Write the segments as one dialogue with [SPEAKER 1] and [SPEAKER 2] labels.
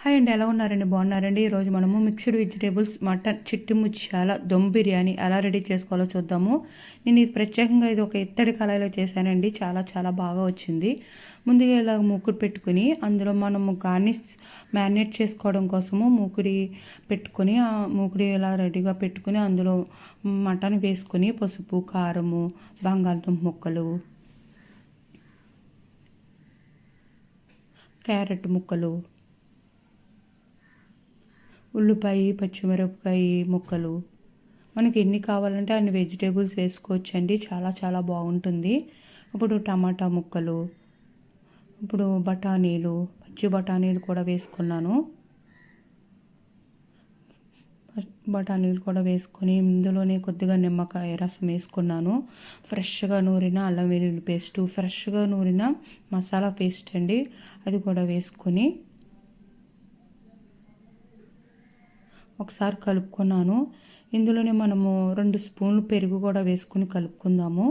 [SPEAKER 1] Hi అండి, ఎలా ఉన్నారండి? బాగున్నారండి? ఈరోజు మనము మిక్స్డ్ వెజిటేబుల్స్ మటన్ చిట్టి ముత్యాల దమ్ బిర్యానీ ఎలా రెడీ చేసుకోవాలో చూద్దాము. నేను ఇది ప్రత్యేకంగా ఇది ఒక ఇత్తడి కళాయిలో చేశానండి. చాలా చాలా బాగా వచ్చింది. ముందుగా ఇలా మూకుడు పెట్టుకుని అందులో మనము గార్నిష్ మ్యారినేట్ చేసుకోవడం కోసము మూకుడి పెట్టుకొని ఆ మూకుడి ఇలా రెడీగా పెట్టుకుని అందులో మటన్ వేసుకొని పసుపు, కారము, బంగాళదుంప ముక్కలు, క్యారెట్ ముక్కలు, ఉల్లిపాయ, పచ్చిమిరపకాయ ముక్కలు, మనకి ఎన్ని కావాలంటే అన్ని వెజిటేబుల్స్ వేసుకోవచ్చండి. చాలా చాలా బాగుంటుంది. ఇప్పుడు టమాటా ముక్కలు, ఇప్పుడు బఠానీలు, పచ్చి బఠానీలు కూడా వేసుకున్నాను. బఠానీలు కూడా వేసుకొని ఇందులోనే కొద్దిగా నిమ్మకాయ రసం వేసుకున్నాను. ఫ్రెష్గా నూరిన అల్లం వెల్లుల్లి పేస్టు, ఫ్రెష్గా నూరిన మసాలా పేస్ట్ అండి, అది కూడా వేసుకొని ఒకసారి కలుపుకున్నాను. ఇందులోనే మనము 2 స్పూన్లు పెరుగు కూడా వేసుకుని కలుపుకుందాము.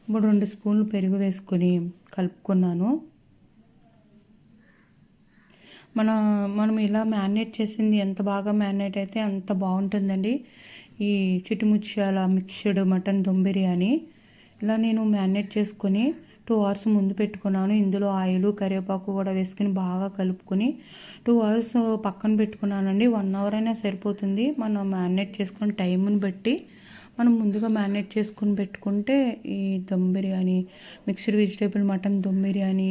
[SPEAKER 1] ఇప్పుడు 2 స్పూన్లు పెరుగు వేసుకొని కలుపుకున్నాను. మనం ఇలా మ్యారినేట్ చేసింది ఎంత బాగా మ్యారినేట్ అయితే అంత బాగుంటుందండి ఈ చిట్టి ముత్యాల మిక్స్డ్ మటన్ దమ్ బిర్యానీ. ఇలా నేను మ్యారినేట్ చేసుకొని 2 అవర్స్ ముందు పెట్టుకున్నాను. ఇందులో ఆయిల్, కరివేపాకు కూడా వేసుకుని బాగా కలుపుకొని 2 అవర్స్ పక్కన పెట్టుకున్నానండి. 1 అవర్ అయినా సరిపోతుంది. మనం మ్యారినేట్ చేసుకుని టైంని బట్టి మనం ముందుగా మ్యారినేట్ చేసుకుని పెట్టుకుంటే ఈ dum biryani, mixed vegetable mutton dum biryani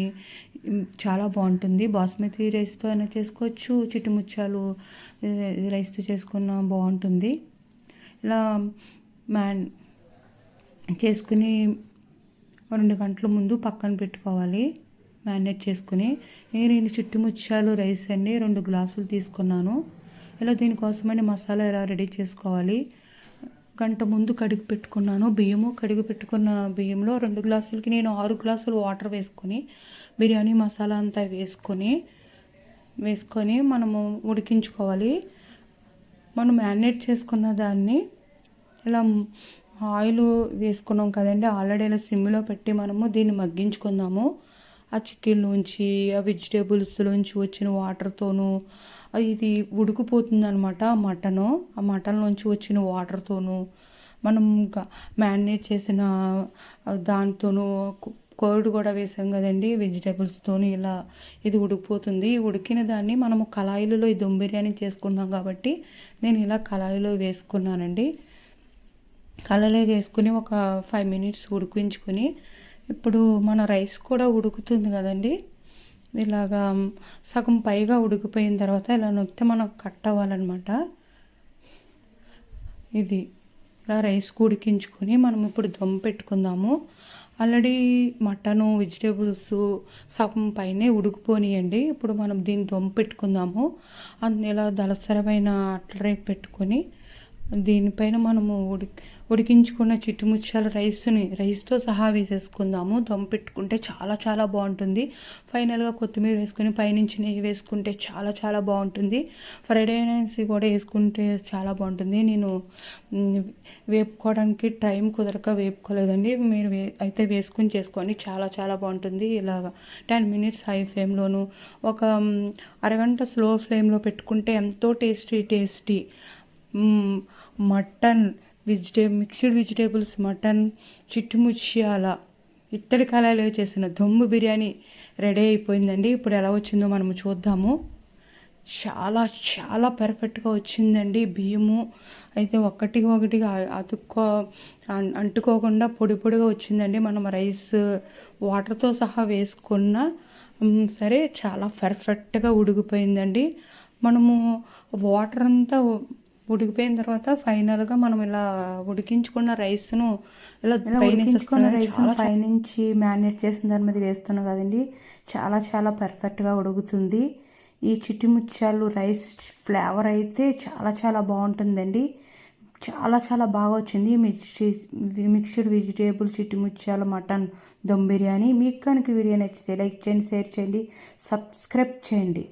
[SPEAKER 1] చాలా బాగుంటుంది. బాస్మతి రైస్తో అయినా చేసుకోవచ్చు, చిట్టి ముత్యాలు రైస్తో చేసుకున్న బాగుంటుంది. ఇలా చేసుకుని 2 గంటల ముందు పక్కన పెట్టుకోవాలి మ్యారినేట్ చేసుకుని. నేను చిట్టి ముత్యాలు రైస్ అండి 2 గ్లాసులు తీసుకున్నాను. ఇలా దీనికోసమని మసాలా ఎలా రెడీ చేసుకోవాలి. గంట ముందు కడిగి పెట్టుకున్నాను బియ్యము. కడిగి పెట్టుకున్న బియ్యంలో 2 గ్లాసులకి నేను 6 గ్లాసులు వాటర్ వేసుకొని బిర్యానీ మసాలా అంతా వేసుకొని మనము ఉడికించుకోవాలి. మనం మ్యారినేట్ చేసుకున్న దాన్ని ఇలా ఆయిల్ వేసుకున్నాం కదండి, ఆల్రెడీ ఇలా సిమ్లో పెట్టి మనము దీన్ని మగ్గించుకుందాము. ఆ చికెన్లోంచి, ఆ వెజిటేబుల్స్లోంచి వచ్చిన వాటర్తోనూ ఇది ఉడికిపోతుంది అనమాట. ఆ మటన్లోంచి వచ్చిన వాటర్తోనూ మనం మ్యారినేట్ చేసిన దాంతోనూ కర్డ్ కూడా వేసాం కదండి వెజిటేబుల్స్తోని, ఇలా ఇది ఉడికిపోతుంది. ఉడికిన దాన్ని మనము కళాయిలలో ఈ దమ్ బిర్యానీ చేసుకున్నాం కాబట్టి నేను ఇలా కళాయిలో వేసుకున్నానండి. కళాయిలో వేసుకుని ఒక 5 మినిట్స్ ఉడికించుకొని ఇప్పుడు మన రైస్ కూడా ఉడుకుతుంది కదండి. ఇలాగా సగం పైగా ఉడికిపోయిన తర్వాత ఇలా నొక్కితే మనకు కట్ అవ్వాలన్నమాట. ఇది ఇలా రైస్ ఉడికించుకొని మనం ఇప్పుడు దమ్ పెట్టుకుందాము. ఆల్రెడీ మటను, వెజిటేబుల్స్ సగం పైనే ఉడికిపోనియండి. ఇప్పుడు మనం దీన్ని దమ్ పెట్టుకుందాము. ఇలా దళసరమైన అట్ల రేపు పెట్టుకొని దీనిపైన మనము ఉడికించుకున్న చిట్టి ముత్యాల రైస్తో సహా వేసేసుకుందాము. దమ్ పెట్టుకుంటే చాలా చాలా బాగుంటుంది. ఫైనల్గా కొత్తిమీర వేసుకొని పైనుంచి నెయ్యి వేసుకుంటే చాలా చాలా బాగుంటుంది. ఫ్రైడ్ ఆనియన్స్ కూడా వేసుకుంటే చాలా బాగుంటుంది. నేను వేపుకోవడానికి టైం కుదరక వేపుకోలేదండి. మీరు అయితే వేసుకుని చేసుకోండి, చాలా చాలా బాగుంటుంది. ఇలాగ 10 మినిట్స్ హై ఫ్లేమ్లోను, ఒక అరగంట స్లో ఫ్లేమ్లో పెట్టుకుంటే ఎంతో tasty mutton mixed vegetables mutton చిట్టి ముత్యాల ఇత్తడి కళాయిలో చేసిన దమ్ బిర్యానీ రెడీ అయిపోయిందండి. ఇప్పుడు ఎలా వచ్చిందో మనము చూద్దాము. చాలా చాలా పర్ఫెక్ట్గా వచ్చిందండి. బియ్యము అయితే ఒకటిగా అంటుకోకుండా పొడి పొడిగా వచ్చిందండి. మనం రైస్ వాటర్తో సహా వేసుకున్న సరే చాలా పర్ఫెక్ట్గా ఉడికిపోయిందండి. మనము వాటర్ అంతా ఉడికిపోయిన తర్వాత ఫైనల్గా మనం ఇలా ఉడికించుకున్న రైస్ను ఇలా పైనుంచి మ్యారినేట్ చేసిన దాని మీద వేస్తున్నాం కదండి, చాలా చాలా పర్ఫెక్ట్గా ఉడుకుతుంది. ఈ చిట్టి ముత్యాలు రైస్ ఫ్లేవర్ అయితే చాలా చాలా బాగుంటుందండి. చాలా చాలా బాగా వచ్చింది మిక్స్డ్ వెజిటేబుల్ చిట్టి ముత్యాల మటన్ దమ్ బిర్యానీ. మీకు కనుక వీడియో నచ్చితే లైక్ చేయండి, షేర్ చేయండి, సబ్స్క్రైబ్ చేయండి.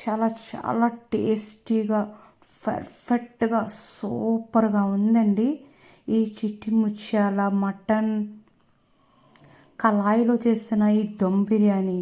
[SPEAKER 1] చాలా చాలా టేస్టీగా పర్ఫెక్ట్గా సూపర్గా ఉందండి ఈ చిట్టి ముత్యాల మటన్ కళాయిలో చేసిన ఈ దమ్ బిర్యానీ.